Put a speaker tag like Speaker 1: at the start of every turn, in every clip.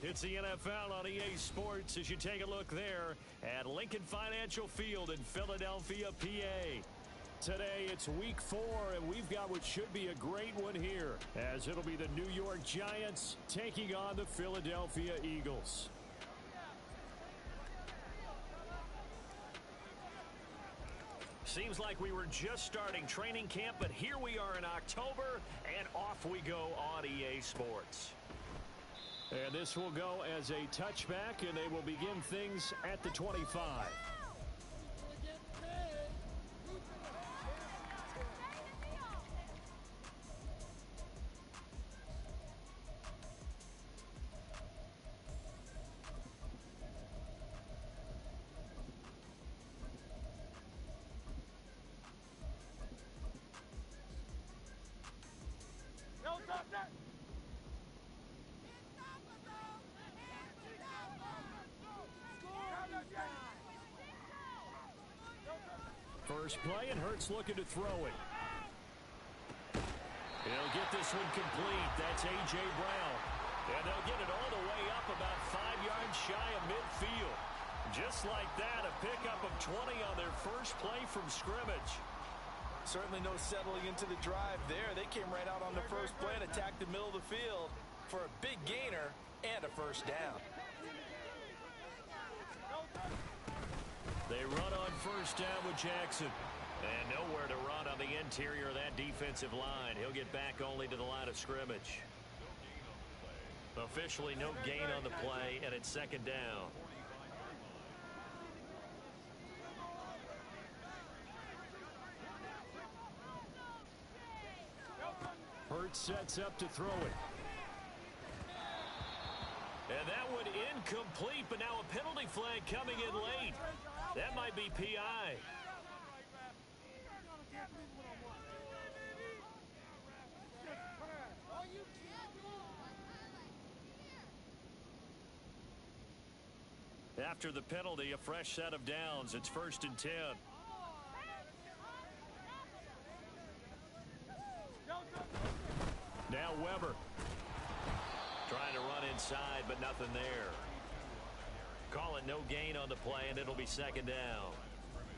Speaker 1: It's the NFL on EA Sports as you take a look there at Lincoln Financial Field in Philadelphia, PA. Today, it's week 4, and we've got what should be a great one here, as it'll be the New York Giants taking on the Philadelphia Eagles. Seems like we were just starting training camp, but here we are in October, and off we go on EA Sports. And this will go as a touchback, and they will begin things at the 25. First play, and Hurts looking to throw it. He'll get this one complete. That's A.J. Brown. And they'll get it all the way up about 5 yards shy of midfield. Just like that, a pickup of 20 on their first play from scrimmage.
Speaker 2: Certainly no settling into the drive there. They came right out on the first play and attacked the middle of the field for a big gainer and a first down.
Speaker 1: They run on first down with Jackson. And nowhere to run on the interior of that defensive line. He'll get back only to the line of scrimmage. Officially no gain on the play, and it's second down. Hurts sets up to throw it. And that one incomplete, but now a penalty flag coming in late. That might be PI. After the penalty, a fresh set of downs. It's 1st and 10. Now Weber. Trying to run inside, but nothing there. Call it no gain on the play, and it'll be second down.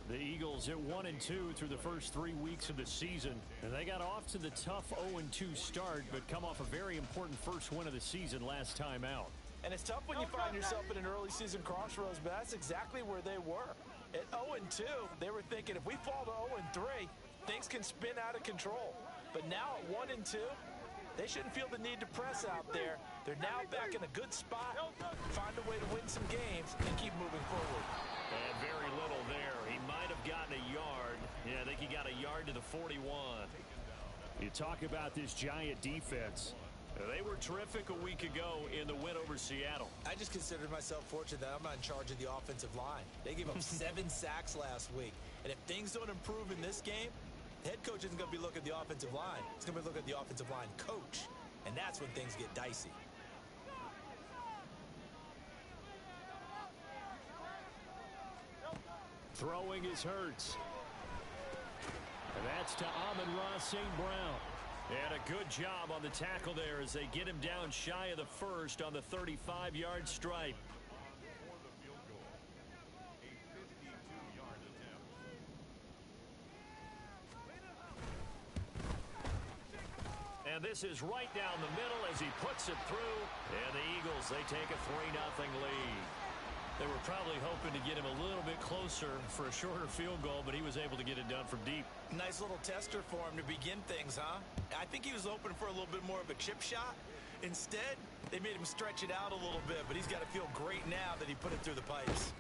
Speaker 1: The Eagles at 1-2 through the first 3 weeks of the season. And they got off to the tough 0-2 start, but come off a very important first win of the season last time out.
Speaker 2: And it's tough when you find yourself in an early season crossroads, but that's exactly where they were. At 0-2, they were thinking if we fall to 0-3, things can spin out of control. But now at 1-2, they shouldn't feel the need to press out there. They're now back in a good spot, find a way to win some games, and keep moving forward.
Speaker 1: And very little there. He might have gotten a yard. Yeah, I think he got a yard to the 41. You talk about this Giant defense. They were terrific a week ago in the win over Seattle.
Speaker 2: I just considered myself fortunate that I'm not in charge of the offensive line. They gave up 7 sacks last week. And if things don't improve in this game, the head coach isn't going to be looking at the offensive line. He's going to be looking at the offensive line coach. And that's when things get dicey.
Speaker 1: Throwing is Hurts. And that's to Amon-Ra St. Brown. And a good job on the tackle there as they get him down shy of the first on the 35-yard stripe. And this is right down the middle as he puts it through. And the Eagles, they take a 3-0 lead. They were probably hoping to get him a little bit closer for a shorter field goal, but he was able to get it done from deep.
Speaker 2: Nice little tester for him to begin things, huh? I think he was open for a little bit more of a chip shot. Instead, they made him stretch it out a little bit, but he's got to feel great now that he put it through the pipes.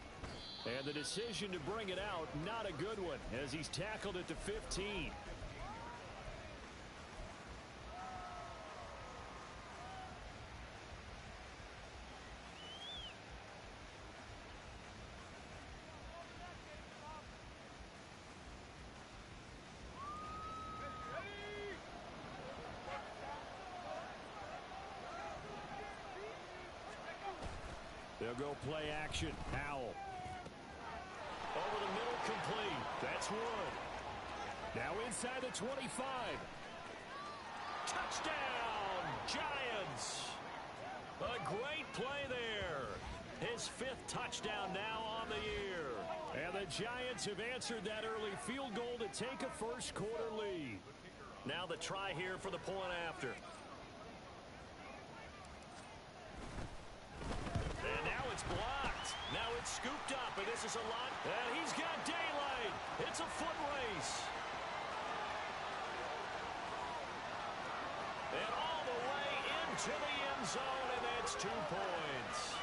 Speaker 1: And the decision to bring it out, not a good one, as he's tackled at the 15. They'll go play action. Howell. Over the middle, complete. That's Wood. Now inside the 25. Touchdown, Giants. A great play there. His 5th touchdown now on the year. And the Giants have answered that early field goal to take a first quarter lead. Now the try here for the point after. And now it's blocked. Now it's scooped up, and this is a lot. And he's got daylight. It's a foot race. And all the way into the end zone, and that's 2 points.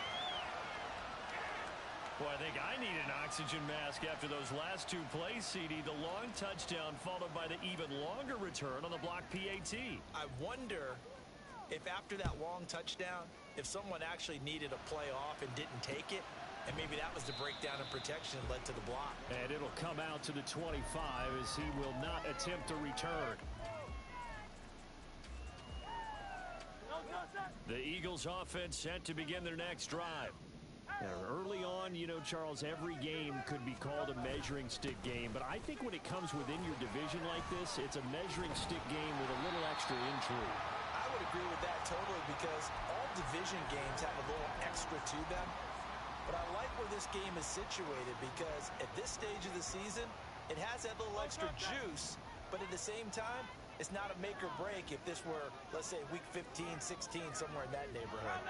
Speaker 1: Boy, I think I need an oxygen mask after those last 2 plays, CD. The long touchdown followed by the even longer return on the block PAT.
Speaker 2: I wonder if after that long touchdown, if someone actually needed a play off and didn't take it, and maybe that was the breakdown in protection that led to the block.
Speaker 1: And it'll come out to the 25 as he will not attempt to return. The Eagles offense set to begin their next drive. Early on, you know, Charles, every game could be called a measuring stick game, but I think when it comes within your division like this, it's a measuring stick game with a little extra intrigue.
Speaker 2: I would agree with that totally because all division games have a little extra to them. But I like where this game is situated because at this stage of the season, it has that little extra juice, but at the same time, it's not a make or break if this were, let's say, week 15, 16, somewhere in that neighborhood.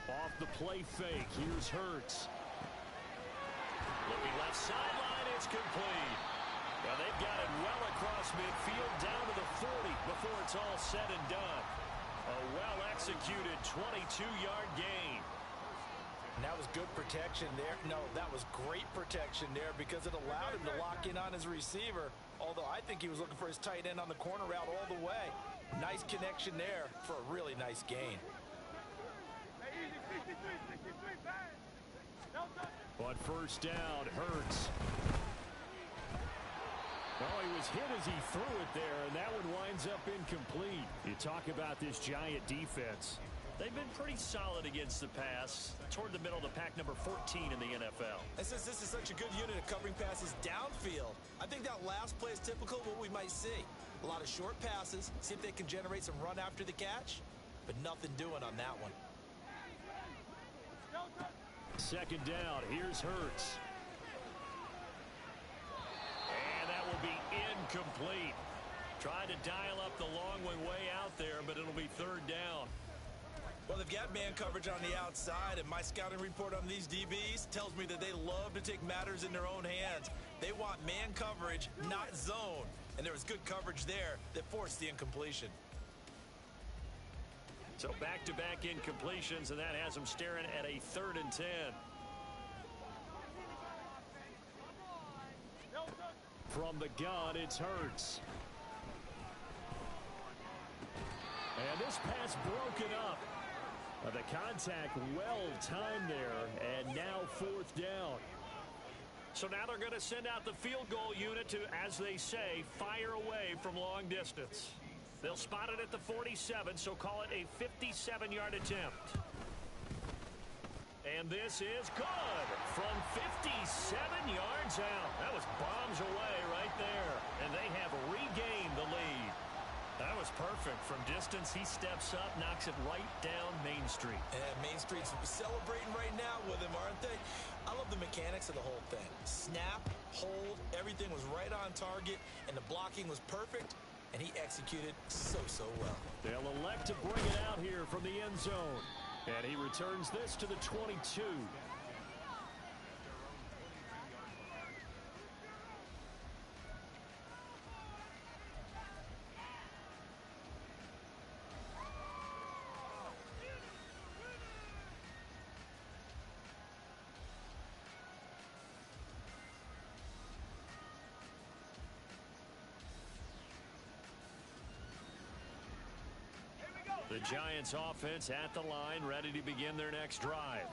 Speaker 1: Off the play fake, here's Hurts. Looking left sideline, it's complete. Well, they've got it well across midfield, down to the 40 before it's all said and done. A well-executed 22-yard gain.
Speaker 2: And that was good protection there. No, that was great protection there because it allowed him to lock in on his receiver, although I think he was looking for his tight end on the corner route all the way. Nice connection there for a really nice gain.
Speaker 1: On first down, Hurts. Oh, he was hit as he threw it there, and that one winds up incomplete. You talk about this Giant defense. They've been pretty solid against the pass, toward the middle of the pack, number 14 in the NFL.
Speaker 2: And since this is such a good unit of covering passes downfield, I think that last play is typical of what we might see. A lot of short passes, see if they can generate some run after the catch, but nothing doing on that one.
Speaker 1: Second down, here's Hurts. And that will be incomplete. Tried to dial up the long way out there, but it'll be third down.
Speaker 2: Well, they've got man coverage on the outside, and my scouting report on these DBs tells me that they love to take matters in their own hands. They want man coverage, not zone. And there was good coverage there that forced the incompletion.
Speaker 1: So back-to-back incompletions, and that has them staring at a 3rd and 10. From the gun, it's Hurts. And this pass broken up. The contact well-timed there, and now 4th down. So now they're going to send out the field goal unit to, as they say, fire away from long distance. They'll spot it at the 47, so call it a 57-yard attempt. And this is good from 57 yards out. That was bombs away right there, and they have regained the lead. That was perfect. From distance, he steps up, knocks it right down Main Street.
Speaker 2: And Main Street's celebrating right now with him, aren't they? I love the mechanics of the whole thing. Snap, hold, everything was right on target, and the blocking was perfect. And he executed so well.
Speaker 1: They'll elect to bring it out here from the end zone. And he returns this to the 22. The Giants offense at the line, ready to begin their next drive.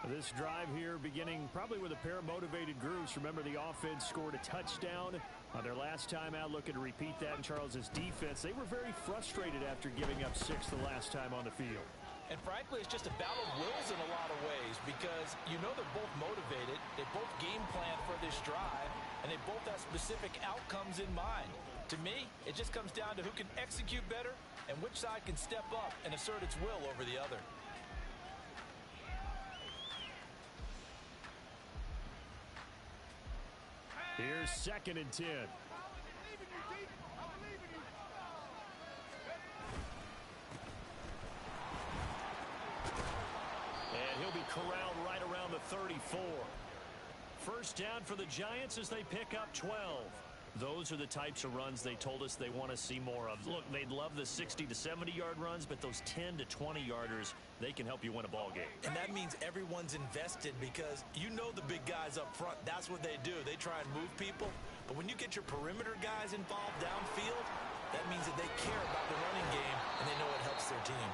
Speaker 1: This drive here beginning probably with a pair of motivated groups. Remember, the offense scored a touchdown on their last time out. Looking to repeat that in Charles's defense. They were very frustrated after giving up 6 the last time on the field.
Speaker 2: And frankly, it's just a battle of wills in a lot of ways because you know they're both motivated. They both game plan for this drive, and they both have specific outcomes in mind. To me, it just comes down to who can execute better and which side can step up and assert its will over the other.
Speaker 1: Here's 2nd and 10. And he'll be corralled right around the 34. First down for the Giants as they pick up 12. Those are the types of runs they told us they want to see more of. Look, they'd love the 60 to 70-yard runs, but those 10 to 20-yarders, they can help you win a ball game.
Speaker 2: And that means everyone's invested because you know the big guys up front. That's what they do. They try and move people. But when you get your perimeter guys involved downfield, that means that they care about the running game and they know it helps their team.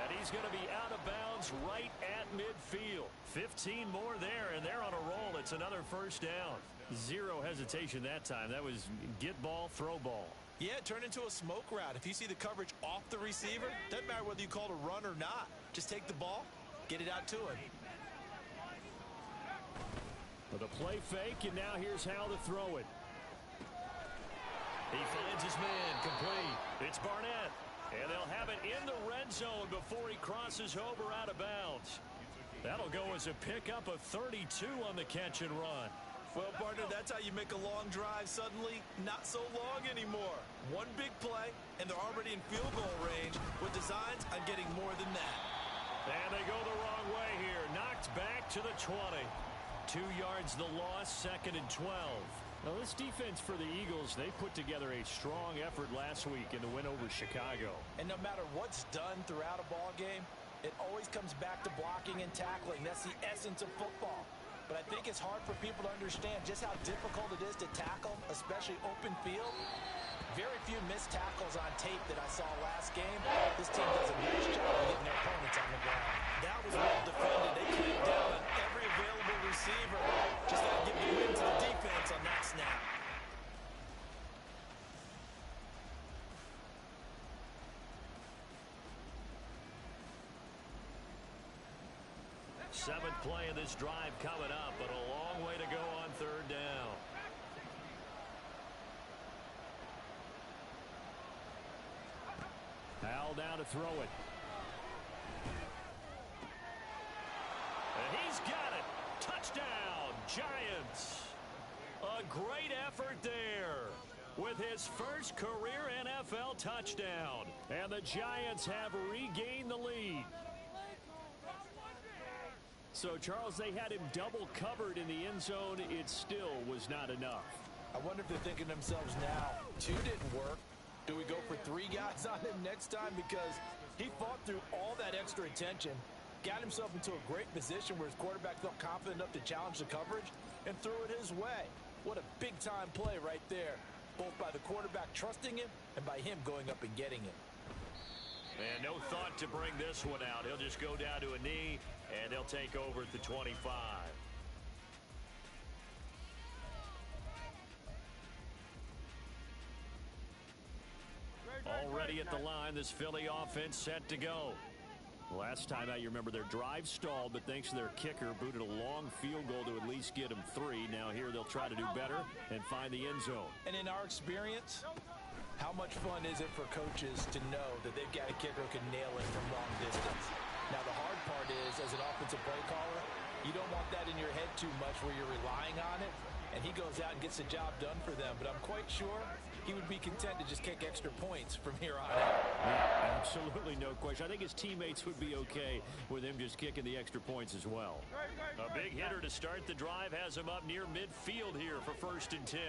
Speaker 1: And he's going to be out of bounds right at midfield. 15 more there, and they're on a roll. It's another first down. Zero hesitation that time. That was get ball, throw ball.
Speaker 2: Yeah, it turned into a smoke route. If you see the coverage off the receiver, doesn't matter whether you call it a run or not. Just take the ball, get it out to him.
Speaker 1: With a play fake, and now here's how to throw it. He finds his man, complete. It's Barnett. And they'll have it in the red zone before he crosses over out of bounds. That'll go as a pickup of 32 on the catch and run.
Speaker 2: Well, partner, that's how you make a long drive suddenly not so long anymore. One big play, and they're already in field goal range with designs on getting more than that.
Speaker 1: And they go the wrong way here. Knocked back to the 20. 2 yards the loss, 2nd and 12. Now, this defense for the Eagles, they put together a strong effort last week in the win over Chicago.
Speaker 2: And no matter what's done throughout a ball game, it always comes back to blocking and tackling. That's the essence of football. But I think it's hard for people to understand just how difficult it is to tackle, especially open field. Very few missed tackles on tape that I saw last game. This team does a nice job of getting their opponents on the ground. That was well defended. They clamped down on every available receiver. Just got to give the win to the defense on that snap.
Speaker 1: Seventh play of this drive coming up, but a long way to go on 3rd down. Hal down to throw it. And he's got it. Touchdown, Giants. A great effort there with his first career NFL touchdown. And the Giants have regained the lead. So, Charles, they had him double covered in the end zone. It still was not enough.
Speaker 2: I wonder if they're thinking to themselves now, 2 didn't work. Do we go for 3 guys on him next time? Because he fought through all that extra attention, got himself into a great position where his quarterback felt confident enough to challenge the coverage and threw it his way. What a big-time play right there, both by the quarterback trusting him and by him going up and getting it.
Speaker 1: And no thought to bring this one out. He'll just go down to a knee, and they'll take over at the 25. Already at the line, this Philly offense set to go. Last time out, you remember their drive stalled, but thanks to their kicker, booted a long field goal to at least get them 3. Now here they'll try to do better and find the end zone.
Speaker 2: And in our experience, how much fun is it for coaches to know that they've got a kicker who can nail it from long distance? Now, the hard part is, as an offensive play caller, you don't want that in your head too much where you're relying on it, and he goes out and gets the job done for them. But I'm quite sure he would be content to just kick extra points from here on out.
Speaker 1: Yeah, absolutely no question. I think his teammates would be okay with him just kicking the extra points as well. A big hitter to start the drive has him up near midfield here for 1st and 10.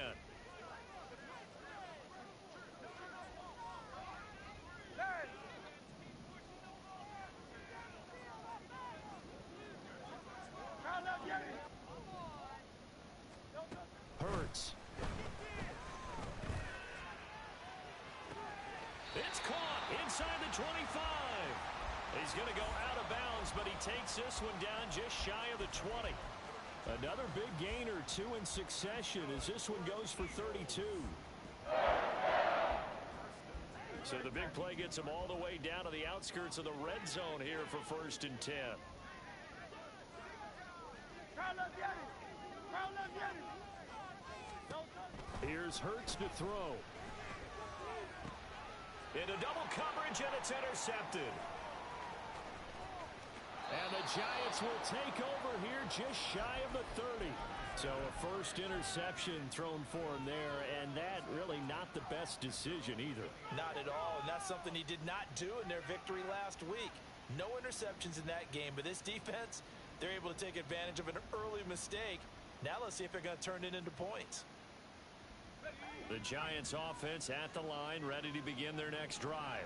Speaker 1: Hurts. It's caught inside the 25. He's going to go out of bounds, but he takes this one down just shy of the 20. Another big gain or 2 in succession as this one goes for 32. So the big play gets him all the way down to the outskirts of the red zone here for 1st and 10. Here's Hurts to throw. Into double coverage, and it's intercepted. And the Giants will take over here just shy of the 30. So a first interception thrown for him there, and that really not the best decision either.
Speaker 2: Not at all, and that's something he did not do in their victory last week. No interceptions in that game, but this defense, they're able to take advantage of an early mistake. Now let's see if they're going to turn it into points.
Speaker 1: The Giants offense at the line, ready to begin their next drive.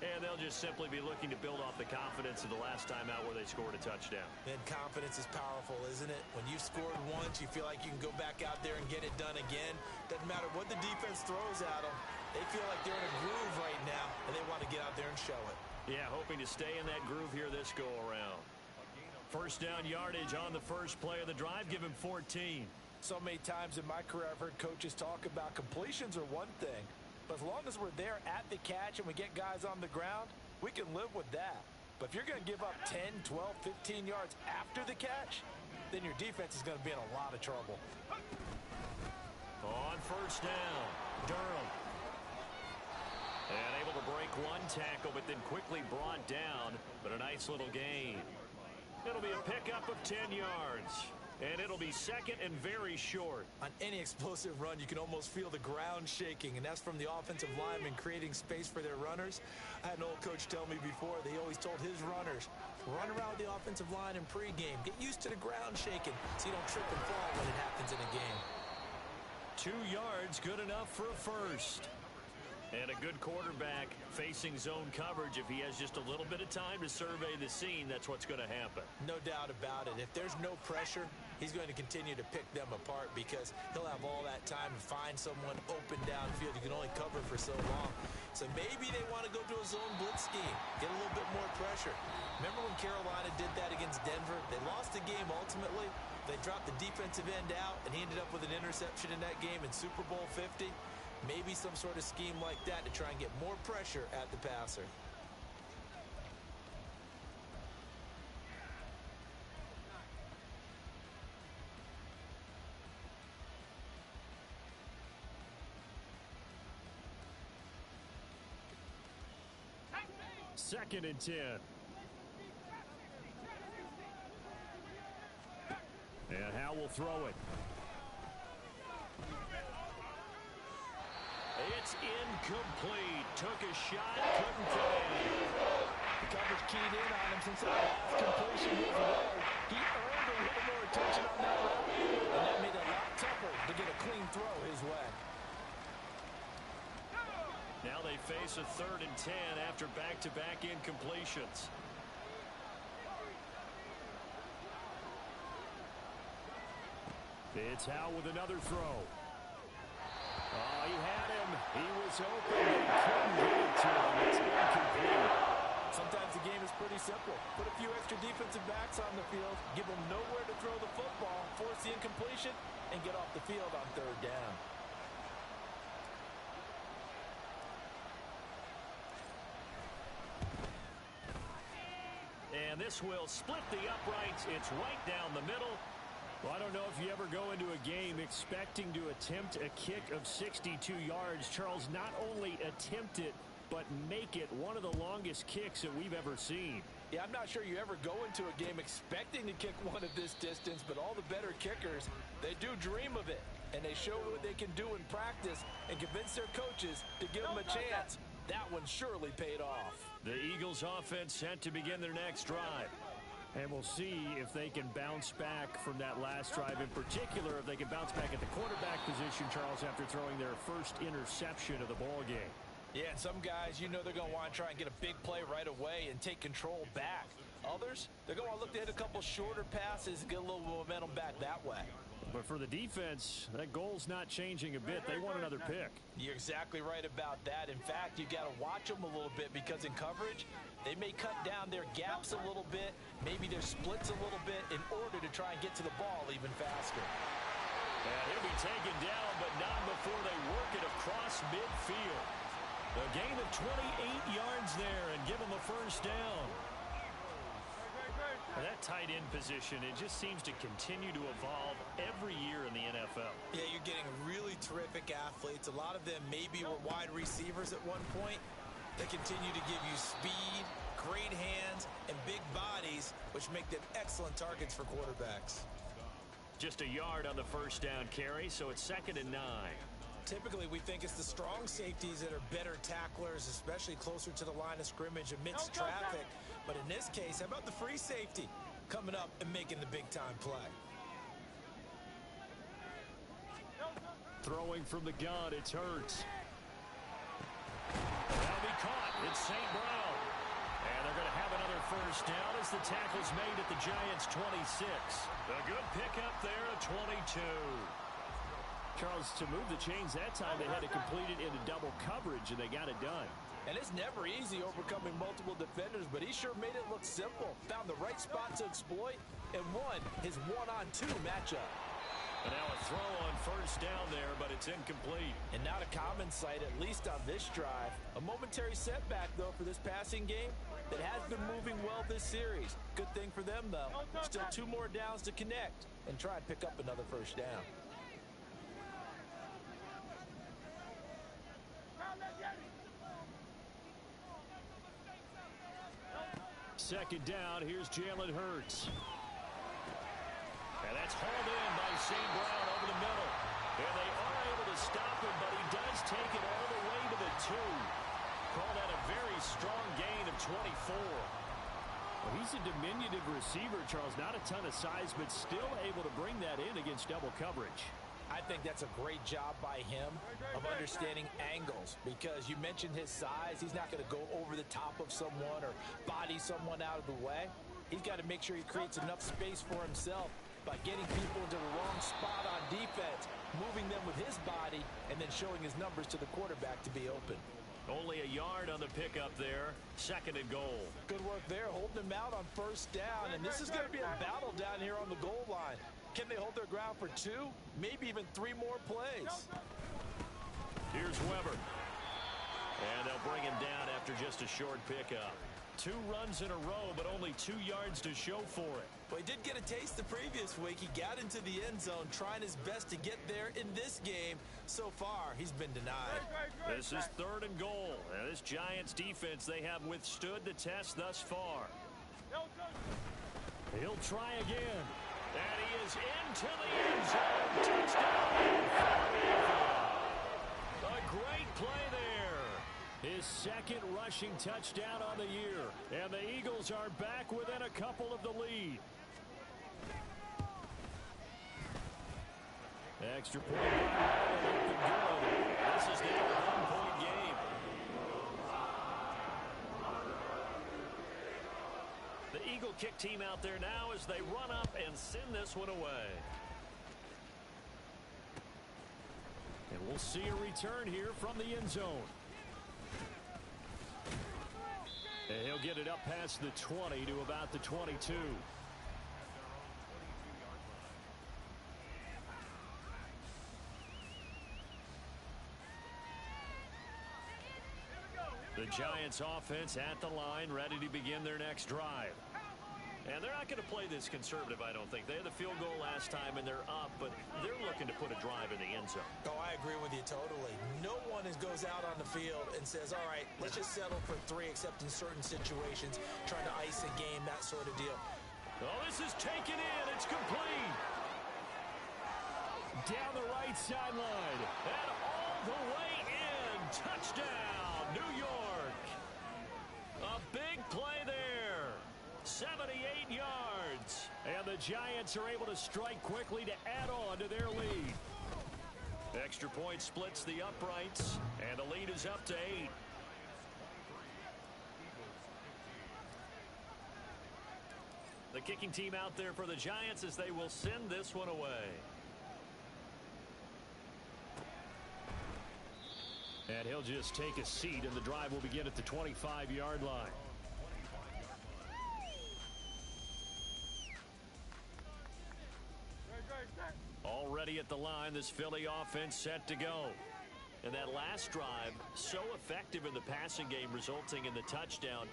Speaker 1: And they'll just simply be looking to build off the confidence of the last time out where they scored a touchdown.
Speaker 2: And confidence is powerful, isn't it? When you've scored once, you feel like you can go back out there and get it done again. Doesn't matter what the defense throws at them. They feel like they're in a groove right now, and they want to get out there and show it.
Speaker 1: Yeah, hoping to stay in that groove here this go-around. First down yardage on the first play of the drive. Give him 14.
Speaker 2: So many times in my career, I've heard coaches talk about completions are one thing. But as long as we're there at the catch and we get guys on the ground, we can live with that. But if you're going to give up 10, 12, 15 yards after the catch, then your defense is going to be in a lot of trouble.
Speaker 1: On first down, Durham. And able to break one tackle, but then quickly brought down. But a nice little gain. It'll be a pickup of 10 yards. And it'll be second and very short.
Speaker 2: On any explosive run, you can almost feel the ground shaking, and that's from the offensive lineman creating space for their runners. I had an old coach tell me before, they always told his runners, run around the offensive line in pregame. Get used to the ground shaking so you don't trip and fall when it happens in a game.
Speaker 1: 2 yards, good enough for a first. And a good quarterback facing zone coverage. If he has just a little bit of time to survey the scene, that's what's going to happen.
Speaker 2: No doubt about it. If there's no pressure, he's going to continue to pick them apart because he'll have all that time to find someone open downfield. You can only cover for so long. So maybe they want to go to a zone blitz scheme, get a little bit more pressure. Remember when Carolina did that against Denver? They lost the game ultimately. They dropped the defensive end out, and he ended up with an interception in that game in Super Bowl 50. Maybe some sort of scheme like that to try and get more pressure at the passer.
Speaker 1: Second and 10. And Howe will throw it. It's incomplete. Took a shot, couldn't get in.
Speaker 2: The coverage keyed in on him since that last completion his way. He earned a little more attention on that route, and that made it a lot tougher to get a clean throw his way.
Speaker 1: Now they face a 3rd and 10 after back-to-back incompletions. It's Howe with another throw. Oh, he had him. He was open. He couldn't get it to him. It's incomplete.
Speaker 2: Sometimes the game is pretty simple. Put a few extra defensive backs on the field, give them nowhere to throw the football, force the incompletion, and get off the field on 3rd down.
Speaker 1: And this will split the uprights. It's right down the middle. Well, I don't know if you ever go into a game expecting to attempt a kick of 62 yards. Charles, not only attempt it, but make it one of the longest kicks that we've ever seen.
Speaker 2: Yeah, I'm not sure you ever go into a game expecting to kick one of this distance, but all the better kickers, they do dream of it. And they show what they can do in practice and convince their coaches to give them a chance. That one surely paid off.
Speaker 1: The Eagles offense set to begin their next drive. And we'll see if they can bounce back from that last drive. In particular, if they can bounce back at the quarterback position, Charles, after throwing their first interception of the ball game.
Speaker 2: Yeah, and some guys, you know they're going to want to try and get a big play right away and take control back. Others, they're going to look to hit a couple shorter passes and get a little momentum back that way.
Speaker 1: But for the defense, that goal's not changing a bit. They want another pick.
Speaker 2: You're exactly right about that. In fact, you got to watch them a little bit because in coverage, they may cut down their gaps a little bit, maybe their splits a little bit in order to try and get to the ball even faster.
Speaker 1: And he'll be taken down, but not before they work it across midfield. A gain of 28 yards there and give them a first down. That tight end position, it just seems to continue to evolve every year in the NFL.
Speaker 2: Yeah, you're getting really terrific athletes. A lot of them maybe were wide receivers at one point. They continue to give you speed, great hands, and big bodies, which make them excellent targets for quarterbacks.
Speaker 1: Just a yard on the first down carry, so it's 2nd and 9.
Speaker 2: Typically, we think it's the strong safeties that are better tacklers, especially closer to the line of scrimmage amidst traffic. But in this case, how about the free safety coming up and making the big-time play?
Speaker 1: Throwing from the gun, it's Hurts. That'll be caught. It's St. Brown. And they're going to have another first down as the tackle's made at the Giants' 26. A good pickup there at 22. Charles, to move the chains that time, they had to complete it into double coverage, and they got it done.
Speaker 2: And it's never easy overcoming multiple defenders, but he sure made it look simple. Found the right spot to exploit and won his one-on-two matchup.
Speaker 1: And now a throw on first down there, but it's incomplete.
Speaker 2: And not a common sight, at least on this drive. A momentary setback, though, for this passing game that has been moving well this series. Good thing for them, though. Still 2 more downs to connect and try and pick up another first down.
Speaker 1: Second down, here's Jalen Hurts. And that's hauled in by St. Brown over the middle. And they are able to stop him, but he does take it all the way to the 2. Call that a very strong gain of 24. Well, he's a diminutive receiver, Charles. Not a ton of size, but still able to bring that in against double coverage.
Speaker 2: I think that's a great job by him of understanding angles, because you mentioned his size. He's not going to go over the top of someone or body someone out of the way. He's got to make sure he creates enough space for himself by getting people into the wrong spot on defense, moving them with his body, and then showing his numbers to the quarterback to be open.
Speaker 1: Only a yard on the pickup there. 2nd and goal.
Speaker 2: Good work there, holding him out on first down. And this is going to be a battle down here on the goal line. Can they hold their ground for 2, maybe even 3 more plays?
Speaker 1: Here's Weber. And they'll bring him down after just a short pickup. 2 runs in a row, but only 2 yards to show for it.
Speaker 2: Well, he did get a taste the previous week. He got into the end zone, trying his best to get there in this game. So far, he's been denied.
Speaker 1: This is 3rd and goal. And this Giants defense, they have withstood the test thus far. He'll try again. And he is into the end zone. Touchdown. A great play there. His 2nd rushing touchdown on the year. And the Eagles are back within a couple of the lead. Extra point. Good. This is now a 1-point game. The Eagle kick team out there now as they run up and send this one away. And we'll see a return here from the end zone. And he'll get it up past the 20 to about the 22. The Giants offense at the line, ready to begin their next drive. And they're not going to play this conservative, I don't think. They had the field goal last time, and they're up, but they're looking to put a drive in the end zone.
Speaker 2: Oh, I agree with you totally. No one goes out on the field and says, all right, let's just settle for 3, except in certain situations, trying to ice a game, that sort of deal.
Speaker 1: Oh, this is taken in. It's complete. Down the right sideline. And all the way in. Touchdown, New York. A big play there. 78 yards. And the Giants are able to strike quickly to add on to their lead. Extra point splits the uprights, and the lead is up to 8. The kicking team out there for the Giants as they will send this one away. And he'll just take a seat, and the drive will begin at the 25-yard line. Already at the line, this Philly offense set to go. And that last drive, so effective in the passing game, resulting in the touchdown.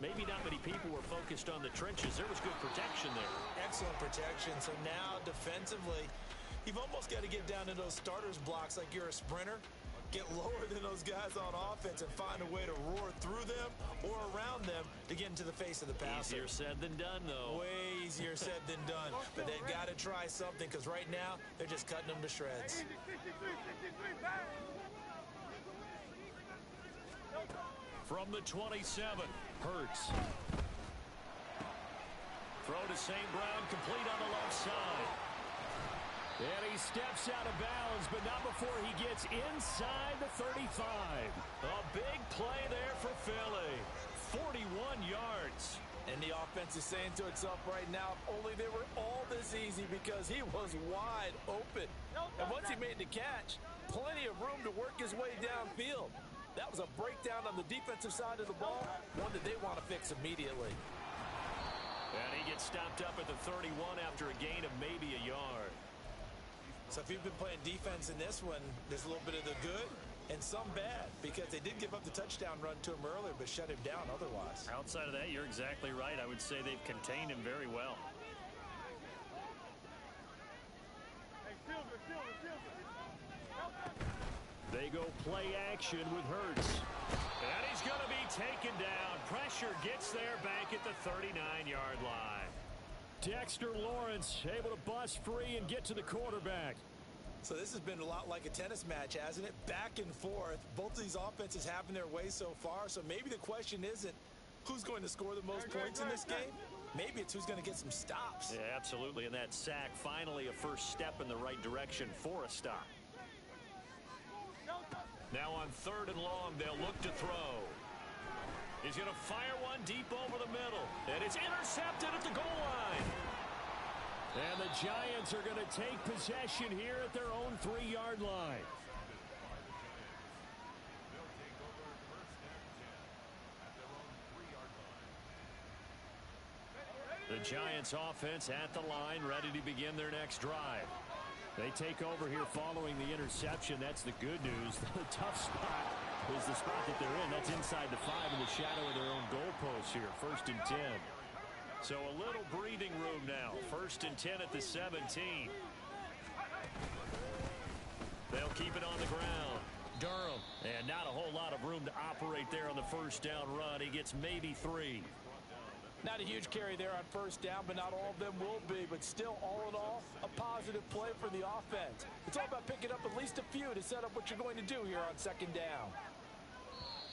Speaker 1: Maybe not many people were focused on the trenches. There was good protection there.
Speaker 2: Excellent protection. So now defensively, you've almost got to get down to those starters blocks like you're a sprinter Get lower than those guys on offense and find a way to roar through them or around them to get into the face of the passer.
Speaker 1: Easier said than done, though.
Speaker 2: Way easier said than done. But they've got to try something because right now they're just cutting them to shreds.
Speaker 1: From the 27, Hurts. Throw to St. Brown, complete on the left side. And he steps out of bounds, but not before he gets inside the 35. A big play there for Philly. 41 yards.
Speaker 2: And the offense is saying to itself right now, if only they were all this easy because he was wide open. And once he made the catch, plenty of room to work his way downfield. That was a breakdown on the defensive side of the ball, one that they want to fix immediately.
Speaker 1: And he gets stopped up at the 31 after a gain of maybe a yard.
Speaker 2: So if you've been playing defense in this one, there's a little bit of the good and some bad because they did give up the touchdown run to him earlier but shut him down otherwise.
Speaker 1: Outside of that, you're exactly right. I would say they've contained him very well. They go play action with Hurts. And he's going to be taken down. Pressure gets there back at the 39-yard line. Dexter Lawrence able to bust free and get to the quarterback.
Speaker 2: So this has been a lot like a tennis match, hasn't it? Back and forth. Both of these offenses having their way so far. So maybe the question isn't who's going to score the most points in this game. Maybe it's who's going to get some stops.
Speaker 1: Yeah, absolutely. And that sack, finally a first step in the right direction for a stop. Now on 3rd and long, they'll look to throw. He's going to fire one deep over the middle. And it's intercepted at the goal line. And the Giants are going to take possession here at their own 3-yard line. The Giants offense at the line, ready to begin their next drive. They take over here following the interception. That's the good news. The tough spot is the spot that they're in. That's inside the 5 in the shadow of their own goalpost here. 1st and 10. So a little breathing room now. 1st and 10 at the 17. They'll keep it on the ground. Durham. And not a whole lot of room to operate there on the first down run. He gets maybe 3.
Speaker 2: Not a huge carry there on first down, but not all of them will be. But still, all in all, a positive play for the offense. It's all about picking up at least a few to set up what you're going to do here on 2nd down.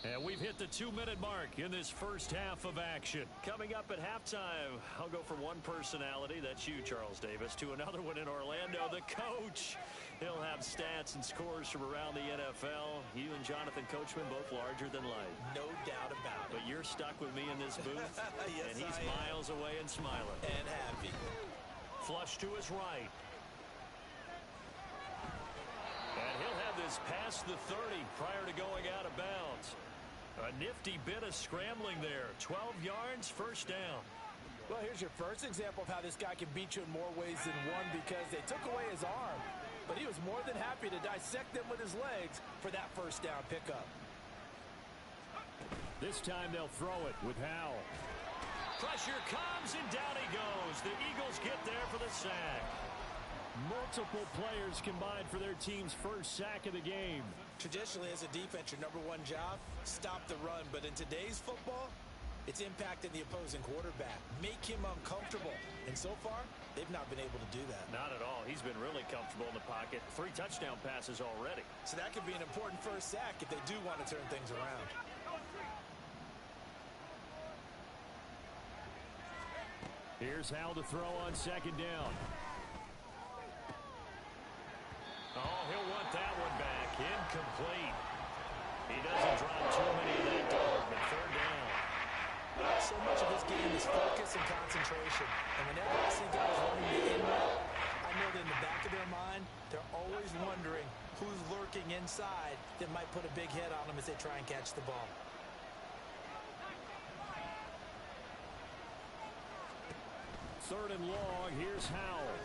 Speaker 1: And we've hit the 2-minute mark in this first half of action. Coming up at halftime, I'll go from one personality, that's you, Charles Davis, to another one in Orlando, the coach. He'll have stats and scores from around the NFL. You and Jonathan Coachman both larger than life.
Speaker 2: No doubt about it.
Speaker 1: But you're stuck with me in this booth,
Speaker 2: yes,
Speaker 1: and he's miles away and smiling.
Speaker 2: And happy.
Speaker 1: Flush to his right. And he'll have this past the 30 prior to going out of bounds. A nifty bit of scrambling there. 12 yards, first down.
Speaker 2: Well, here's your first example of how this guy can beat you in more ways than one because they took away his arm, but he was more than happy to dissect them with his legs for that first down pickup.
Speaker 1: This time they'll throw it with Howell. Pressure comes and down he goes. The Eagles get there for the sack. Multiple players combined for their team's first sack of the game.
Speaker 2: Traditionally, as a defense, your number one job, stop the run. But in today's football, it's impacting the opposing quarterback. Make him uncomfortable. And so far, they've not been able to do that.
Speaker 1: Not at all. He's been really comfortable in the pocket. 3 touchdown passes already.
Speaker 2: So that could be an important first sack if they do want to turn things around.
Speaker 1: Here's Howell to throw on 2nd down. Oh, he'll want that one back. Incomplete. He doesn't drop too many of that department. 3rd down.
Speaker 2: So much of this game is focus and concentration. And whenever I see guys running the in route, I know that in the back of their mind, they're always wondering who's lurking inside that might put a big hit on them as they try and catch the ball.
Speaker 1: Third and long. Here's Howell.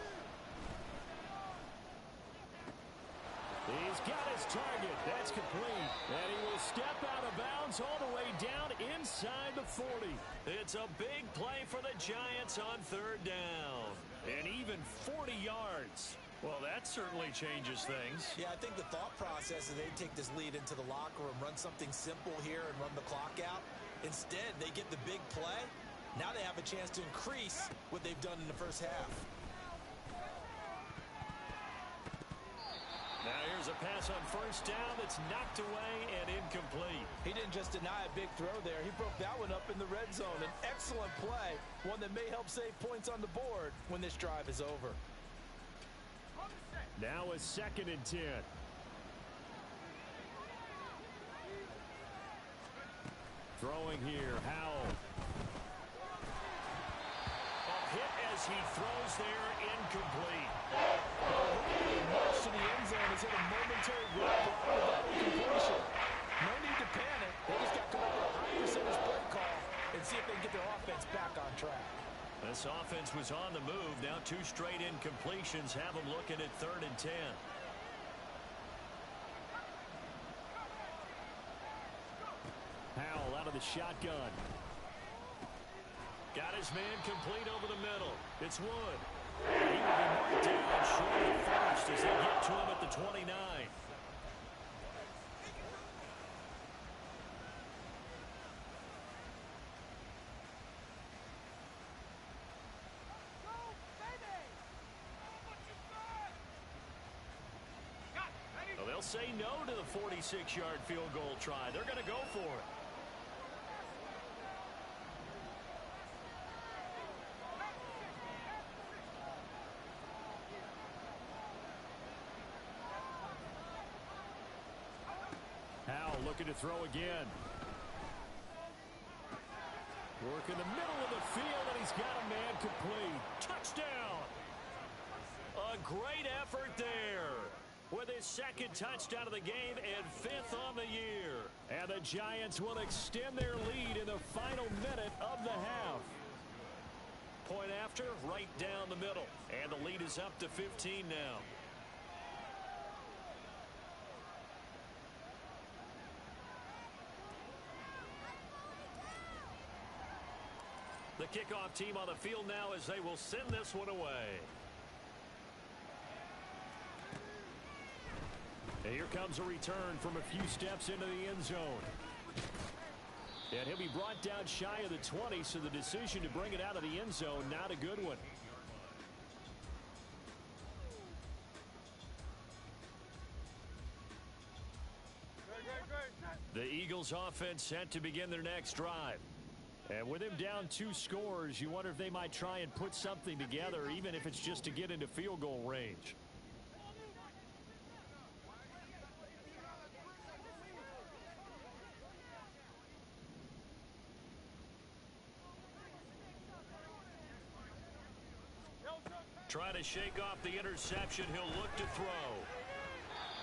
Speaker 1: He's got his target. That's complete. And he will step out of bounds all the way down inside the 40. It's a big play for the Giants on 3rd down. And even 40 yards. Well, that certainly changes things.
Speaker 2: Yeah, I think the thought process is they take this lead into the locker room, run something simple here and run the clock out. Instead, they get the big play. Now they have a chance to increase what they've done in the first half.
Speaker 1: Now here's a pass on first down that's knocked away and incomplete.
Speaker 2: He didn't just deny a big throw there. He broke that one up in the red zone. An excellent play, one that may help save points on the board when this drive is over.
Speaker 1: Now a 2nd and 10. Throwing here, Howell. A hit as he throws there, incomplete.
Speaker 2: March to the end zone has hit a momentary roadblock with that incompletion. No need to panic. They just got to come up with a high percentage play call and see if they can get their offense back on track.
Speaker 1: This offense was on the move. Now 2 straight incompletions have them looking at 3rd and 10. Howell out of the shotgun. Got his man complete over the middle. It's Wood. He will be marked down short of the first as they get to him at the 29. Well, they'll say no to the 46-yard field goal try. They're going to go for it. Howell looking to throw again. Work in the middle of the field, and he's got a man complete. Touchdown! A great effort there with his 2nd touchdown of the game and 5th on the year. And the Giants will extend their lead in the final minute of the half. Point after, right down the middle. And the lead is up to 15 now. The kickoff team on the field now as they will send this one away. And here comes a return from a few steps into the end zone. And he'll be brought down shy of the 20, so the decision to bring it out of the end zone, not a good one. The Eagles offense set to begin their next drive. And with him down 2 scores, you wonder if they might try and put something together, even if it's just to get into field goal range. Trying to shake off the interception, he'll look to throw.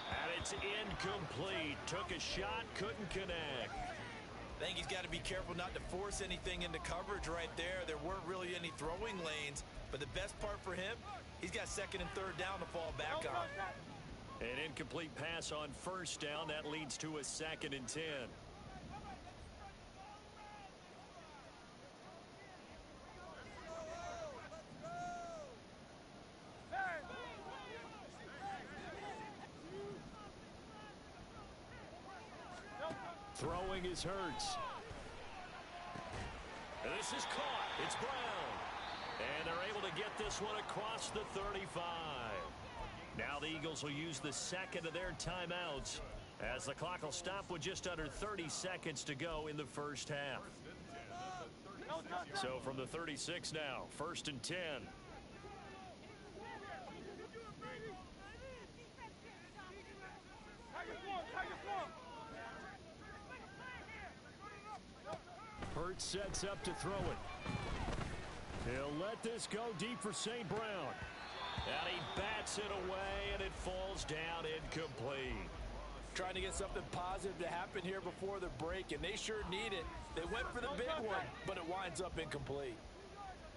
Speaker 1: And it's incomplete. Took a shot, couldn't connect.
Speaker 2: I think he's got to be careful not to force anything into coverage right there. There weren't really any throwing lanes, but the best part for him, he's got 2nd and 3rd down to fall back on.
Speaker 1: An incomplete pass on first down. That leads to a 2nd and 10. Throwing is Hurts. And this is caught. It's Brown. And they're able to get this one across the 35. Now the Eagles will use the 2nd of their timeouts as the clock will stop with just under 30 seconds to go in the first half. So from the 36 now, 1st and 10. Hurts sets up to throw it. He'll let this go deep for St. Brown. And he bats it away, and it falls down incomplete.
Speaker 2: Trying to get something positive to happen here before the break, and they sure need it. They went for the big one, but it winds up incomplete.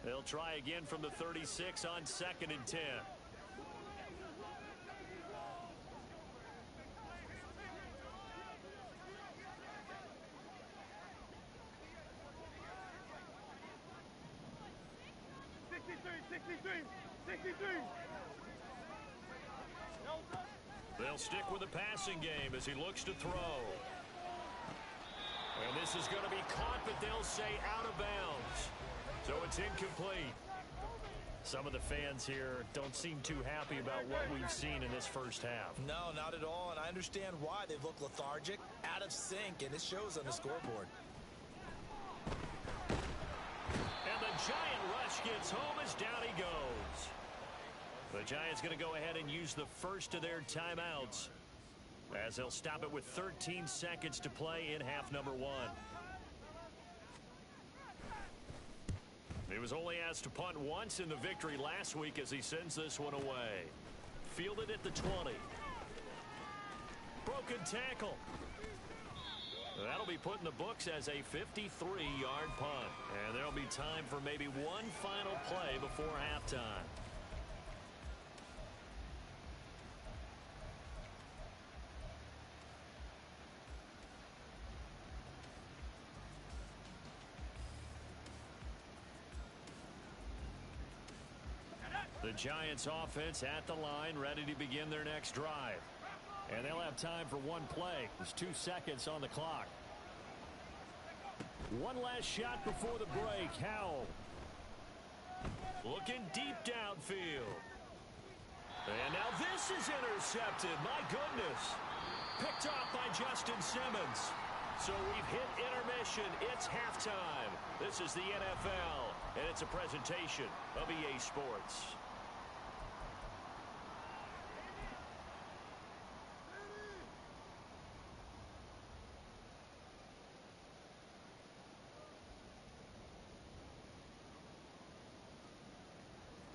Speaker 1: They'll try again from the 36 on 2nd and 10. They'll stick with the passing game as he looks to throw. And this is going to be caught, but they'll say out of bounds. So it's incomplete. Some of the fans here don't seem too happy about what we've seen in this first half.
Speaker 2: No, not at all, and I understand why. They look lethargic, out of sync, and it shows on the scoreboard.
Speaker 1: And the Giant rush gets home as down he goes. The Giants going to go ahead and use the first of their timeouts as they'll stop it with 13 seconds to play in half number one. He was only asked to punt once in the victory last week as he sends this one away. Fielded at the 20. Broken tackle. That'll be put in the books as a 53-yard punt. And there'll be time for maybe one final play before halftime. The Giants offense at the line, ready to begin their next drive. And they'll have time for one play. There's 2 seconds on the clock. One last shot before the break. Howell. Looking deep downfield. And now this is intercepted. My goodness. Picked off by Justin Simmons. So we've hit intermission. It's halftime. This is the NFL, and it's a presentation of EA Sports.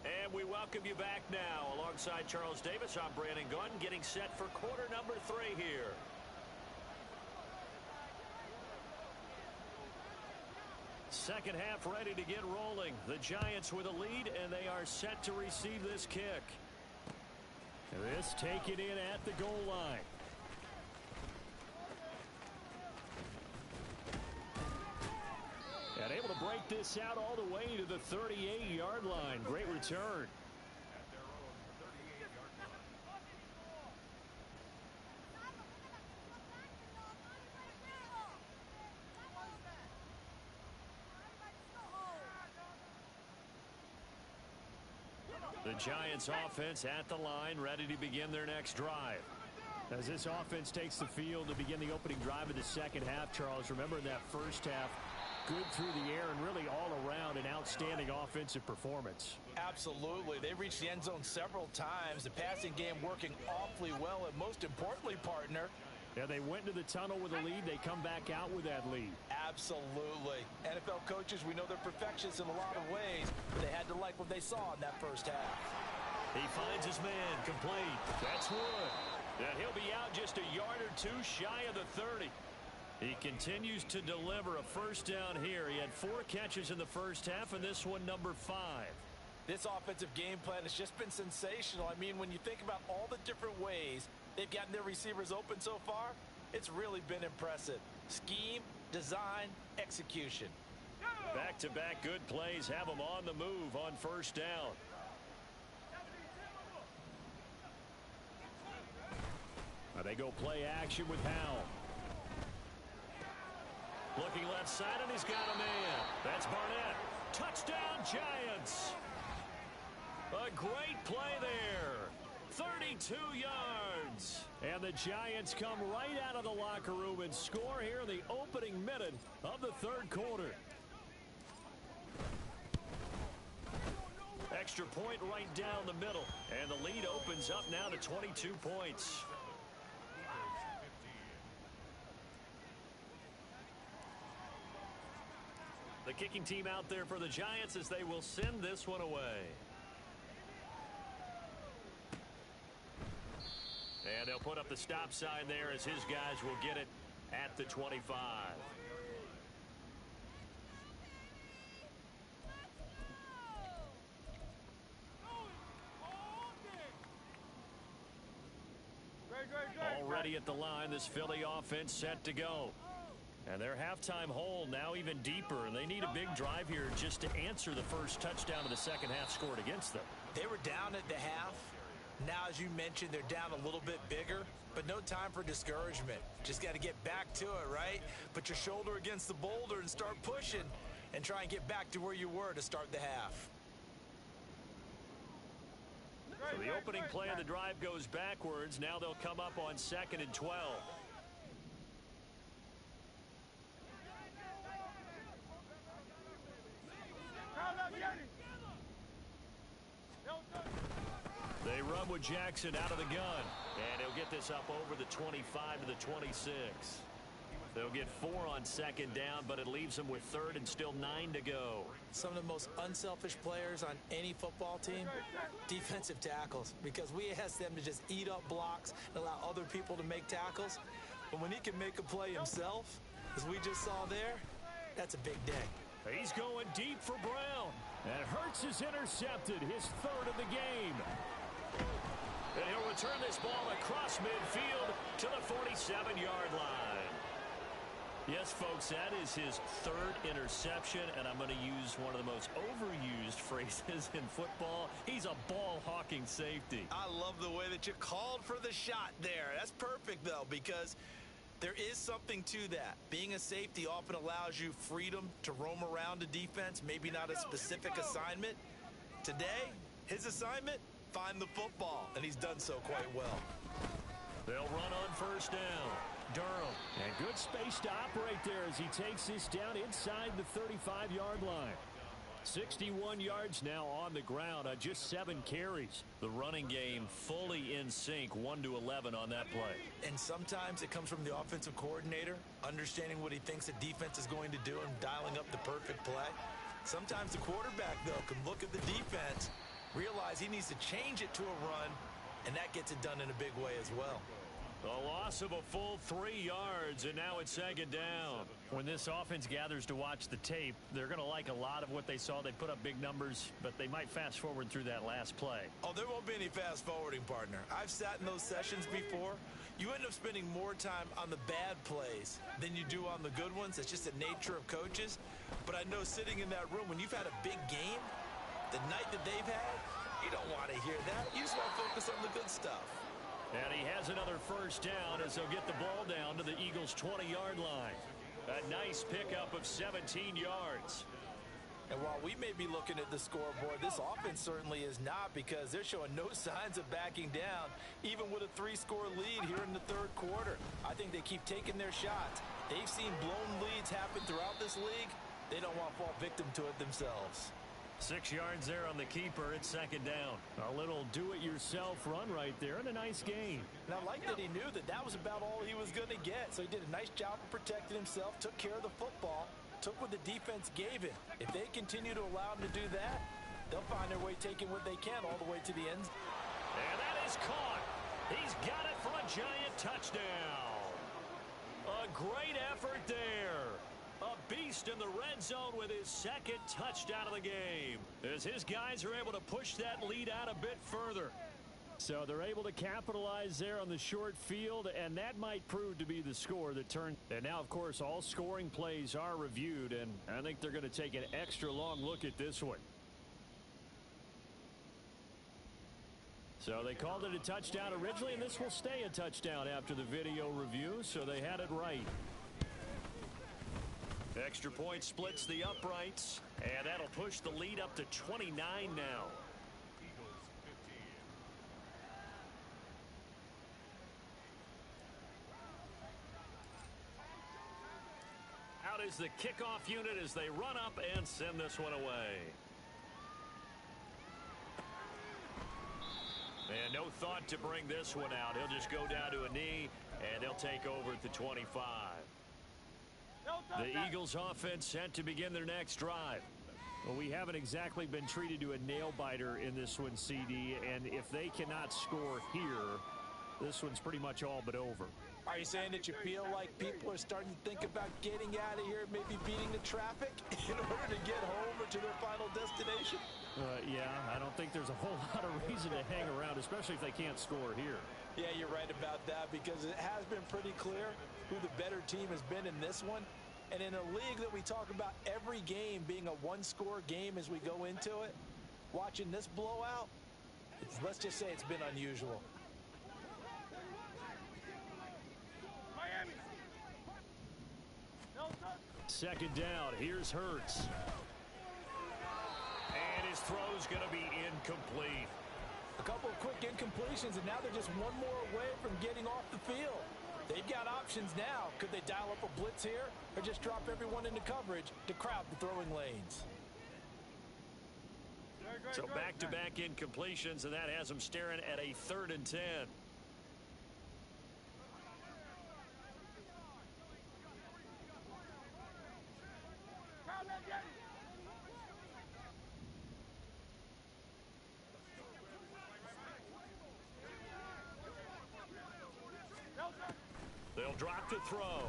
Speaker 1: And we welcome you back now. Alongside Charles Davis, I'm Brandon Gunn, getting set for quarter number 3 here. Second half ready to get rolling. The Giants with a lead, and they are set to receive this kick. This taken in at the goal line. And able to break this out all the way to the 38-yard line. Great return. The Giants offense at the line, ready to begin their next drive. As this offense takes the field to begin the opening drive of the second half, Charles, remember in that first half, good through the air and really all around an outstanding offensive performance.
Speaker 2: Absolutely. They reached the end zone several times. The passing game working awfully well, and most importantly, partner,
Speaker 1: yeah, they went into the tunnel with a lead. They come back out with that lead.
Speaker 2: Absolutely. NFL coaches, we know they're perfectionists in a lot of ways, but they had to like what they saw in that first half.
Speaker 1: He finds his man, complete. That's Wood. And he'll be out just a yard or two shy of the 30. He continues to deliver a first down here. He had 4 catches in the first half, and this one number 5.
Speaker 2: This offensive game plan has just been sensational. I mean, when you think about all the different ways they've gotten their receivers open so far, it's really been impressive. Scheme, design, execution.
Speaker 1: Back-to-back good plays have them on the move on first down. Now they go play action with Howell. Looking left side, and he's got a man. That's Barnett. Touchdown, Giants. A great play there. 32 yards. And the Giants come right out of the locker room and score here in the opening minute of the third quarter. Extra point right down the middle. And the lead opens up now to 22 points. The kicking team out there for the Giants as they will send this one away. And they'll put up the stop sign there as his guys will get it at the 25. Already at the line, this Philly offense set to go. And their halftime hole now even deeper, and they need a big drive here just to answer the first touchdown of the second half scored against them.
Speaker 2: They were down at the half, Now, as you mentioned, they're down a little bit bigger, but no time for discouragement. Just got to get back to it, right? Put your shoulder against the boulder and start pushing and try and get back to where you were to start the half.
Speaker 1: So the opening play of the drive goes backwards. Now they'll come up on 2nd and 12. They run with Jackson out of the gun. And he'll get this up over the 25 to the 26. They'll get 4 on 2nd down, but it leaves them with 3rd and still 9 to go.
Speaker 2: Some of the most unselfish players on any football team, defensive tackles, because we ask them to just eat up blocks and allow other people to make tackles. But when he can make a play himself, as we just saw there, that's a big day.
Speaker 1: He's going deep for Brown. And Hurts is intercepted, his 3rd of the game. And he'll return this ball across midfield to the 47-yard line. Yes, folks, that is his 3rd interception, and I'm going to use one of the most overused phrases in football. He's a ball-hawking safety.
Speaker 2: I love the way that you called for the shot there. That's perfect, though, because there is something to that. Being a safety often allows you freedom to roam around a defense, maybe not a specific assignment. Today, his assignment, find the football, and he's done so quite well.
Speaker 1: They'll run on 1st down. Durham. And good space to operate there as he takes this down inside the 35-yard line. 61 yards now on the ground on just 7 carries. The running game fully in sync, 1-11 on that play.
Speaker 2: And sometimes it comes from the offensive coordinator, understanding what he thinks the defense is going to do and dialing up the perfect play. Sometimes the quarterback, though, can look at the defense, realize he needs to change it to a run, and that gets it done in a big way as well.
Speaker 1: A loss of a full 3 yards, and now it's 2nd down. When this offense gathers to watch the tape, they're going to like a lot of what they saw. They put up big numbers, but they might fast forward through that last play.
Speaker 2: Oh, there won't be any fast forwarding, partner. I've sat in those sessions before. You end up spending more time on the bad plays than you do on the good ones. It's just the nature of coaches. But I know sitting in that room, when you've had a big game, the night that they've had, you don't want to hear that. You just want to focus on the good stuff.
Speaker 1: And he has another 1st down as they'll get the ball down to the Eagles' 20-yard line. A nice pickup of 17 yards.
Speaker 2: And while we may be looking at the scoreboard, this offense certainly is not, because they're showing no signs of backing down, even with a 3-score lead here in the 3rd quarter. I think they keep taking their shots. They've seen blown leads happen throughout this league. They don't want to fall victim to it themselves.
Speaker 1: 6 yards there on the keeper. It's 2nd down. A little do-it-yourself run right there, and a nice gain.
Speaker 2: And I like that he knew that that was about all he was going to get. So he did a nice job of protecting himself, took care of the football, took what the defense gave him. If they continue to allow him to do that, they'll find their way taking what they can all the way to the end.
Speaker 1: And that is caught. He's got it for a giant touchdown. A great effort there. A beast in the red zone with his 2nd touchdown of the game, as his guys are able to push that lead out a bit further. So they're able to capitalize there on the short field, and that might prove to be the score that turned. And now, of course, all scoring plays are reviewed, and I think they're going to take an extra long look at this one. So they called it a touchdown originally, and this will stay a touchdown after the video review, so they had it right. Extra point splits the uprights, and that'll push the lead up to 29 now. Out is the kickoff unit as they run up and send this one away. And no thought to bring this one out. He'll just go down to a knee, and they'll take over at the 25. The Eagles offense set to begin their next drive. Well, we haven't exactly been treated to a nail-biter in this one, CD, and if they cannot score here, this one's pretty much all but over.
Speaker 2: Are you saying that you feel like people are starting to think about getting out of here, maybe beating the traffic in order to get home or to their final destination?
Speaker 1: Yeah, I don't think there's a whole lot of reason to hang around, especially if they can't score here.
Speaker 2: Yeah, you're right about that, because it has been pretty clear who the better team has been in this one. And in a league that we talk about every game being a one-score game as we go into it, watching this blowout, Let's just say it's been unusual.
Speaker 1: Second down. Here's Hurts. And his throw's going to be incomplete.
Speaker 2: A couple of quick incompletions, and now they're just one more away from getting off the field. They've got options now. Could they dial up a blitz here or just drop everyone into coverage to crowd the throwing lanes?
Speaker 1: So back-to-back incompletions, and that has them staring at a 3rd and 10. They'll drop to throw.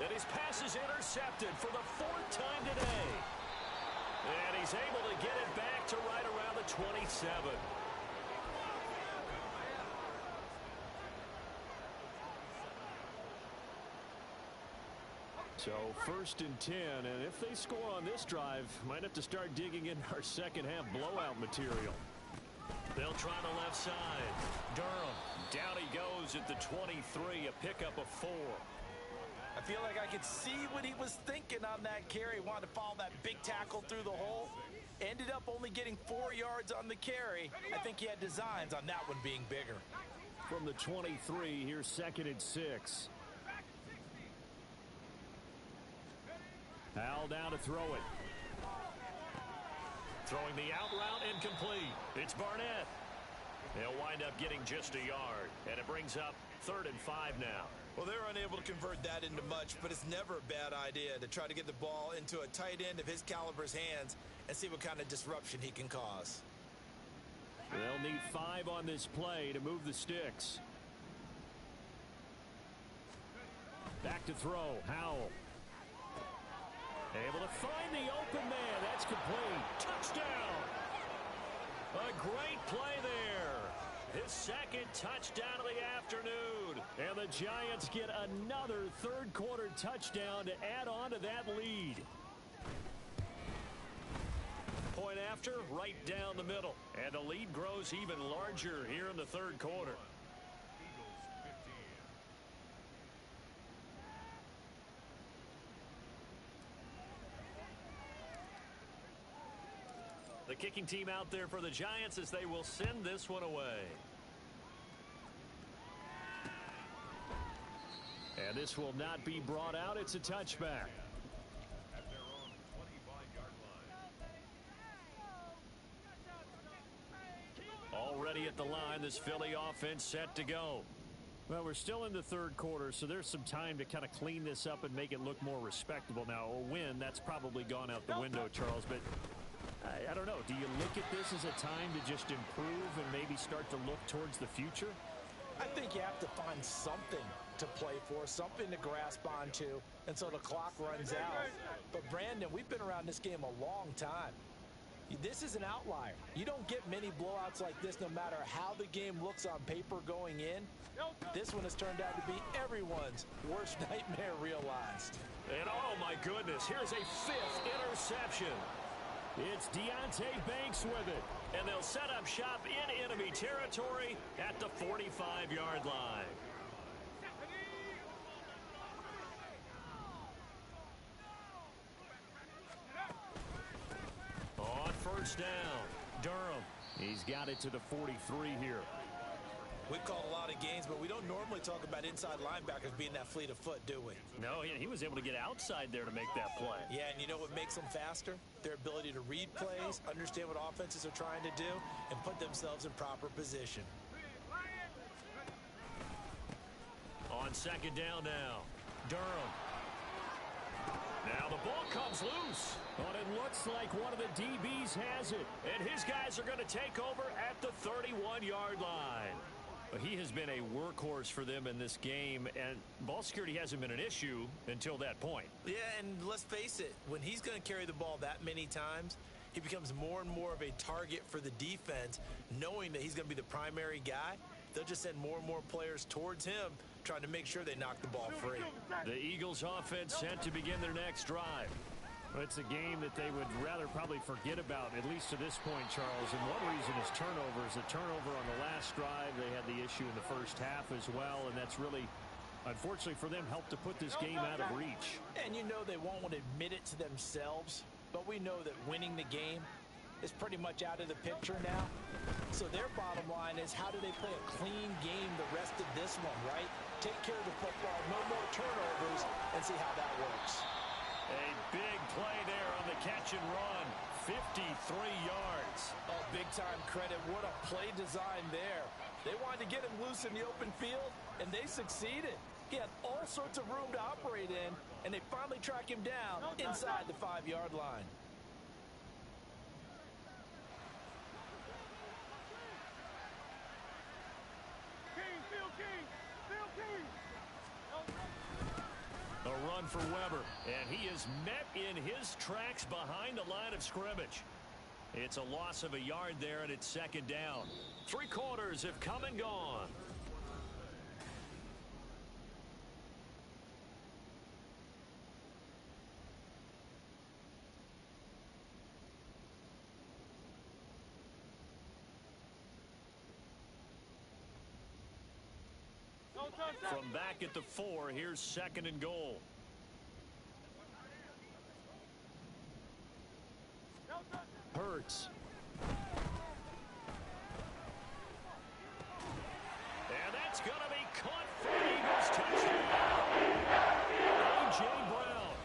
Speaker 1: And his pass is intercepted for the 4th time today. And he's able to get it back to right around the 27. So 1st and 10, and if they score on this drive, might have to start digging in our second half blowout material. They'll try the left side. Durham, down he goes at the 23, a pickup of 4.
Speaker 2: I feel like I could see what he was thinking on that carry. Wanted to follow that big tackle through the hole. Ended up only getting 4 yards on the carry. I think he had designs on that one being bigger.
Speaker 1: From the 23, here's 2nd and 6. Howell down to throw it. Throwing the out route incomplete. It's Barnett. They'll wind up getting just a yard, and it brings up 3rd and 5 now.
Speaker 2: Well, they're unable to convert that into much, but it's never a bad idea to try to get the ball into a tight end of his caliber's hands and see what kind of disruption he can cause.
Speaker 1: They'll need 5 on this play to move the sticks. Back to throw. Howell. Able to find the open man. That's complete. Touchdown. A great play there. His 2nd touchdown of the afternoon. And the Giants get another 3rd quarter touchdown to add on to that lead. Point after, right down the middle. And the lead grows even larger here in the 3rd quarter. The kicking team out there for the Giants as they will send this one away. And this will not be brought out. It's a touchback. Already at the line, this Philly offense set to go. Well, we're still in the 3rd quarter, so there's some time to kind of clean this up and make it look more respectable. Now, a win, that's probably gone out the window, Charles, but I don't know. Do you look at this as a time to just improve and maybe start to look towards the future?
Speaker 2: I think you have to find something to play for, something to grasp onto until the clock runs out. But, Brandon, we've been around this game a long time. This is an outlier. You don't get many blowouts like this no matter how the game looks on paper going in. This one has turned out to be everyone's worst nightmare realized.
Speaker 1: And, oh, my goodness, here's a 5th interception. It's Deontay Banks with it, and they'll set up shop in enemy territory at the 45-yard line. On 1st down, Durham. He's got it to the 43 here.
Speaker 2: We call a lot of games, but we don't normally talk about inside linebackers being that fleet of foot, do we?
Speaker 1: No, he was able to get outside there to make that play.
Speaker 2: Yeah, and you know what makes them faster? Their ability to read plays, understand what offenses are trying to do, and put themselves in proper position.
Speaker 1: On 2nd down now, Durham. Now the ball comes loose. But it looks like one of the DBs has it. And his guys are going to take over at the 31-yard line. He has been a workhorse for them in this game, and ball security hasn't been an issue until that point.
Speaker 2: Yeah, and let's face it, when he's going to carry the ball that many times, he becomes more and more of a target for the defense, knowing that he's going to be the primary guy. They'll just send more and more players towards him, trying to make sure they knock the ball free.
Speaker 1: The Eagles offense set to begin their next drive. Well, it's a game that they would rather probably forget about, at least to this point, Charles. And one reason is turnovers. The turnover on the last drive, they had the issue in the first half as well, and that's really, unfortunately for them, helped to put this game out of reach.
Speaker 2: And you know they won't admit it to themselves, but we know that winning the game is pretty much out of the picture now. So their bottom line is, how do they play a clean game the rest of this one, right? Take care of the football, no more turnovers, and see how that works.
Speaker 1: A big play there on the catch and run. 53 yards.
Speaker 2: Oh, big-time credit. What a play design there. They wanted to get him loose in the open field, and they succeeded. He had all sorts of room to operate in, and they finally track him down inside the 5-yard line.
Speaker 1: A run for Weber, and he is met in his tracks behind the line of scrimmage. It's a loss of a yard there, and it's second down. 3 quarters have come and gone. From back at the 4, here's second and goal. Hurts. And that's going to be caught for the Eagles touchdown. A.J. Brown,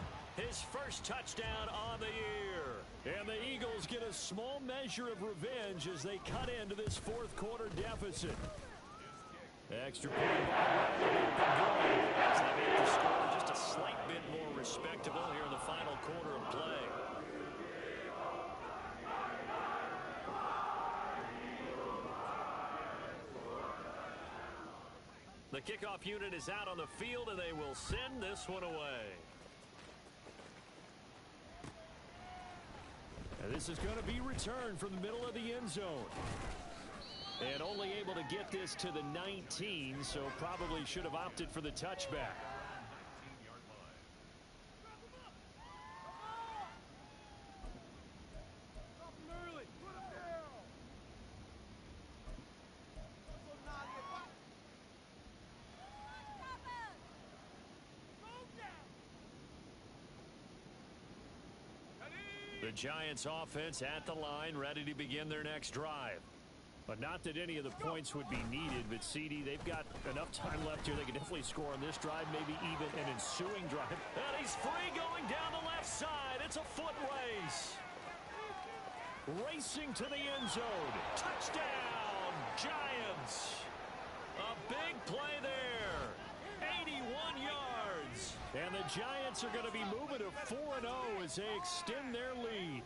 Speaker 1: his first touchdown on the year. And the Eagles get a small measure of revenge as they cut into this fourth quarter deficit. Extra point as they make the score just a slight bit more respectable here in the final quarter of play. The kickoff unit is out on the field, and they will send this one away. And this is going to be returned from the middle of the end zone. And only able to get this to the 19, so probably should have opted for the touchback. The Giants offense at the line, ready to begin their next drive. But not that any of the points would be needed, but CD, they've got enough time left here. They can definitely score on this drive, maybe even an ensuing drive. And he's free going down the left side. It's a foot race. Racing to the end zone. Touchdown, Giants. A big play there. 81 yards. And the Giants are going to be moving to 4-0 as they extend their lead.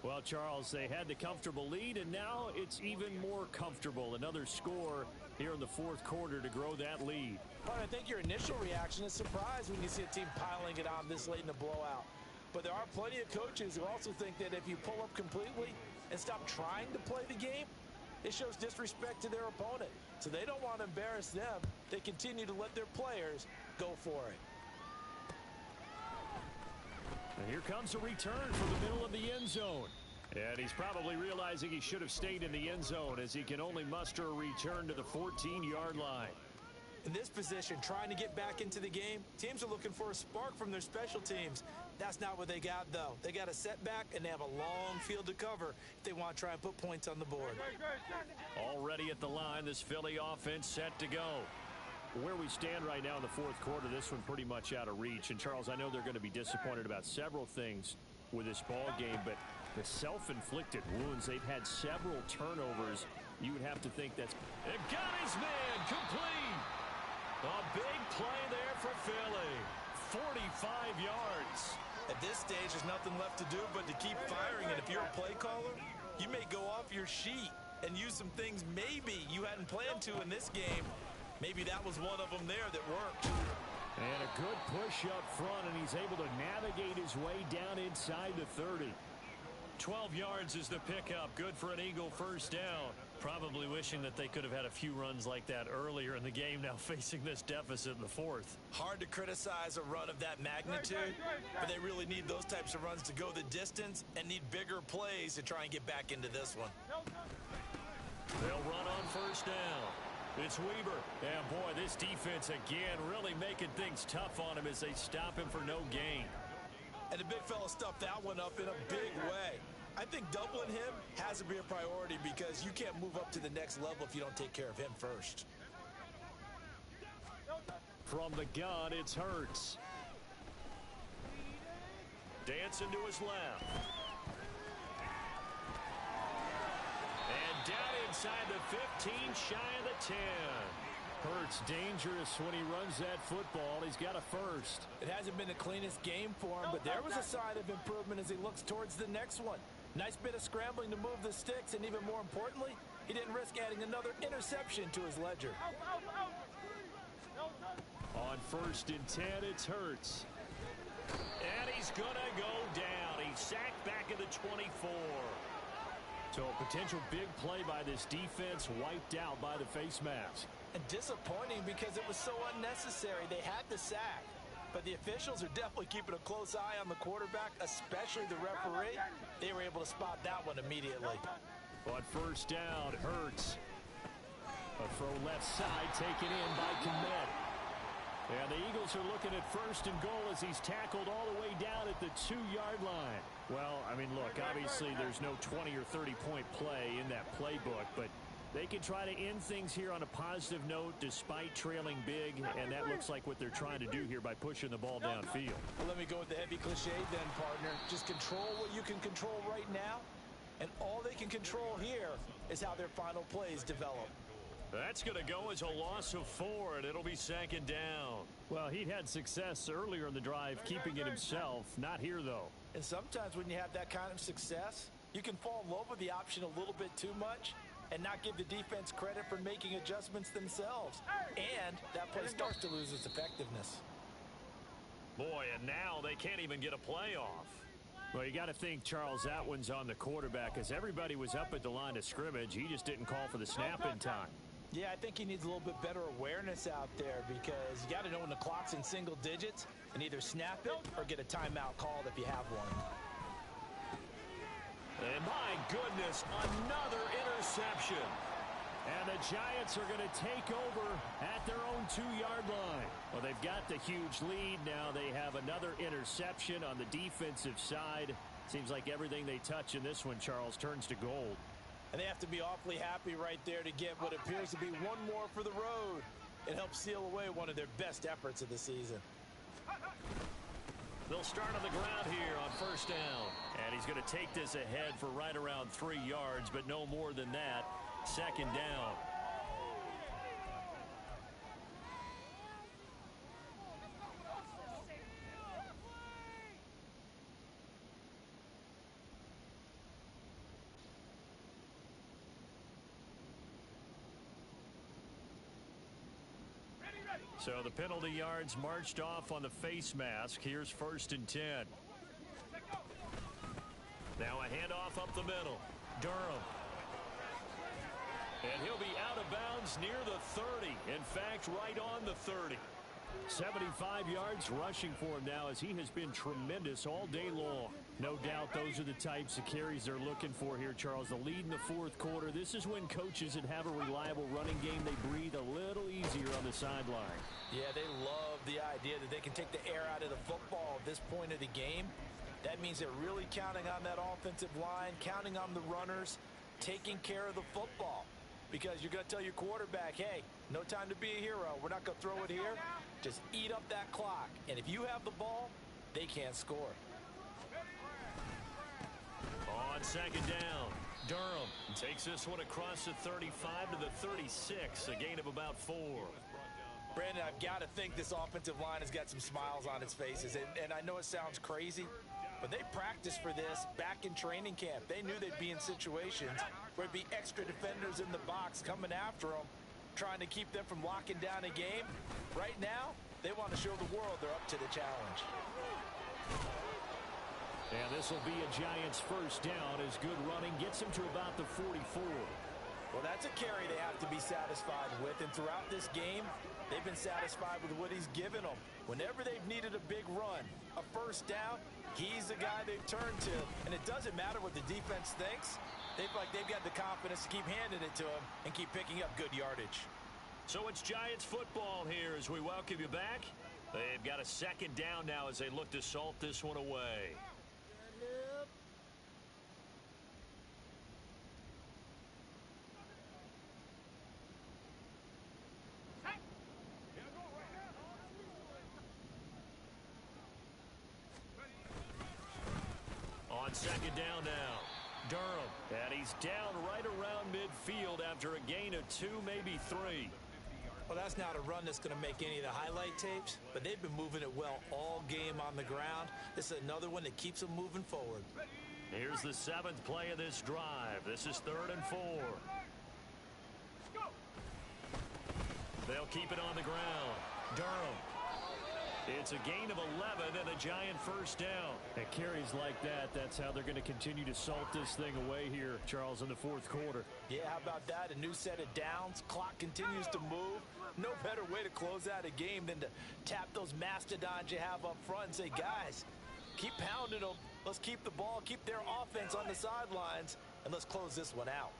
Speaker 1: Well, Charles, they had the comfortable lead, and now it's even more comfortable. Another score here in the fourth quarter to grow that lead.
Speaker 2: Well, I think your initial reaction is surprise when you see a team piling it on this late in the blowout. But there are plenty of coaches who also think that if you pull up completely and stop trying to play the game, it shows disrespect to their opponent. So they don't want to embarrass them. They continue to let their players go for it.
Speaker 1: And here comes a return from the middle of the end zone. And he's probably realizing he should have stayed in the end zone as he can only muster a return to the 14-yard line.
Speaker 2: In this position, trying to get back into the game, teams are looking for a spark from their special teams. That's not what they got, though. They got a setback, and they have a long field to cover if they want to try and put points on the board.
Speaker 1: Already at the line, this Philly offense set to go. Where we stand right now in the fourth quarter, this one pretty much out of reach. And, Charles, I know they're going to be disappointed about several things with this ball game, but the self-inflicted wounds, they've had several turnovers. You would have to think that's... And got his man complete. A big play there for Philly. 45 yards.
Speaker 2: At this stage, there's nothing left to do but to keep firing. And if you're a play caller, you may go off your sheet and use some things maybe you hadn't planned to in this game. Maybe that was one of them there that worked.
Speaker 1: And a good push up front, and he's able to navigate his way down inside the 30. 12 yards is the pickup. Good for an Eagle first down. Probably wishing that they could have had a few runs like that earlier in the game, now facing this deficit in the fourth.
Speaker 2: Hard to criticize a run of that magnitude, but they really need those types of runs to go the distance and need bigger plays to try and get back into this one.
Speaker 1: They'll run on first down. It's Weber. And boy, this defense again really making things tough on him as they stop him for no gain.
Speaker 2: And the big fella stuffed that one up in a big way. I think doubling him has to be a priority because you can't move up to the next level if you don't take care of him first.
Speaker 1: From the gun, it's Hurts. Dancing to his left. And down inside the 15, shy of the 10. Hurts dangerous when he runs that football. He's got a first.
Speaker 2: It hasn't been the cleanest game for him, but there was a sign of improvement as he looks towards the next one. Nice bit of scrambling to move the sticks, and even more importantly, he didn't risk adding another interception to his ledger.
Speaker 1: On first and 10, it's Hurts. And he's going to go down. He's sacked back at the 24. So a potential big play by this defense wiped out by the face mask.
Speaker 2: And disappointing because it was so unnecessary. They had the sack. But the officials are definitely keeping a close eye on the quarterback, especially the referee. They were able to spot that one immediately.
Speaker 1: On first down, Hurts. A throw left side taken in by Kmet. And the Eagles are looking at first and goal as he's tackled all the way down at the 2-yard line. Well, I mean, look, obviously there's no 20 or 30-point play in that playbook, but they can try to end things here on a positive note despite trailing big, and that looks like what they're trying to do here by pushing the ball downfield.
Speaker 2: Well, let me go with the heavy cliche then, partner. Just control what you can control right now, and all they can control here is how their final plays develop.
Speaker 1: That's going to go as a loss of 4, and it'll be second down. Well, he'd had success earlier in the drive keeping it himself. Not here, though.
Speaker 2: And sometimes when you have that kind of success, you can fall in love with the option a little bit too much and not give the defense credit for making adjustments themselves. And that play starts to lose its effectiveness.
Speaker 1: Boy, and now they can't even get a play off. Well, you got to think, Charles, that one's on the quarterback as everybody was up at the line of scrimmage. He just didn't call for the snap in time.
Speaker 2: Yeah, I think he needs a little bit better awareness out there because you got to know when the clock's in single digits and either snap it or get a timeout called if you have one.
Speaker 1: And my goodness, another interception. And the Giants are going to take over at their own 2-yard line. Well, they've got the huge lead. Now they have another interception on the defensive side. Seems like everything they touch in this one, Charles, turns to gold.
Speaker 2: And they have to be awfully happy right there to get what appears to be one more for the road. It helps seal away one of their best efforts of the season.
Speaker 1: They'll start on the ground here on first down. And he's going to take this ahead for right around 3 yards, but no more than that. Second down. So the penalty yards marched off on the face mask. Here's first and 10. Now a handoff up the middle. Durham. And he'll be out of bounds near the 30. In fact, right on the 30. 75 yards rushing for him now as he has been tremendous all day long. No doubt those are the types of carries they're looking for here, Charles. The lead in the fourth quarter. This is when coaches that have a reliable running game, they breathe a little easier on the sideline.
Speaker 2: Yeah, they love the idea that they can take the air out of the football at this point of the game. That means they're really counting on that offensive line, counting on the runners, taking care of the football. Because you're going to tell your quarterback, hey, no time to be a hero. We're not going to throw it here. Just eat up that clock. And if you have the ball, they can't score.
Speaker 1: On second down, Durham takes this one across the 35 to the 36, a gain of about 4.
Speaker 2: Brandon, I've got to think this offensive line has got some smiles on its faces. And I know it sounds crazy, but they practiced for this back in training camp. They knew they'd be in situations where it'd be extra defenders in the box coming after them, trying to keep them from locking down a game. Right now, they want to show the world they're up to the challenge.
Speaker 1: And this will be a Giants first down as good running gets him to about the 44.
Speaker 2: Well, that's a carry they have to be satisfied with. And throughout this game, they've been satisfied with what he's given them. Whenever they've needed a big run, a first down, he's the guy they've turned to. And it doesn't matter what the defense thinks. They feel like they've got the confidence to keep handing it to him and keep picking up good yardage.
Speaker 1: So it's Giants football here as we welcome you back. They've got a second down now as they look to salt this one away. On second down now, Durham. And he's down right around midfield after a gain of 2, maybe 3.
Speaker 2: Well, that's not a run that's going to make any of the highlight tapes, but they've been moving it well all game on the ground. This is another one that keeps them moving forward.
Speaker 1: Here's the 7th play of this drive. This is 3rd and 4. They'll keep it on the ground. Durham. It's a gain of 11 and a Giant first down. And carries like that, that's how they're going to continue to salt this thing away here, Charles, in the 4th quarter.
Speaker 2: Yeah, how about that? A new set of downs. Clock continues to move. No better way to close out a game than to tap those mastodons you have up front and say, guys, keep pounding them. Let's keep the ball, keep their offense on the sidelines, and let's close this one out.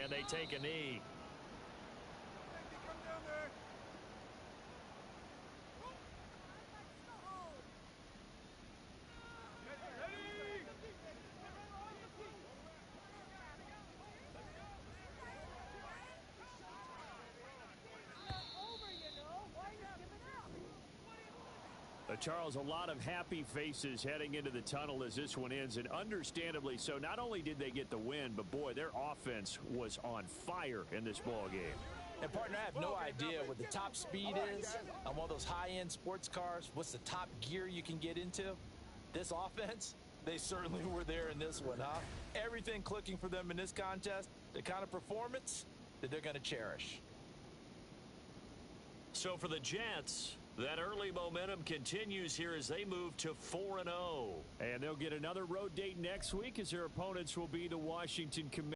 Speaker 1: And they take a knee. Charles, a lot of happy faces heading into the tunnel as this one ends, and understandably so. Not only did they get the win, but boy, their offense was on fire in this ball game.
Speaker 2: And partner, I have no idea what the top speed is on one of those high-end sports cars. What's the top gear you can get into? This offense, they certainly were there in this one, huh? Everything clicking for them in this contest, the kind of performance that they're going to cherish.
Speaker 1: So for the Jets, that early momentum continues here as they move to 4-0. And they'll get another road date next week as their opponents will be the Washington Commanders.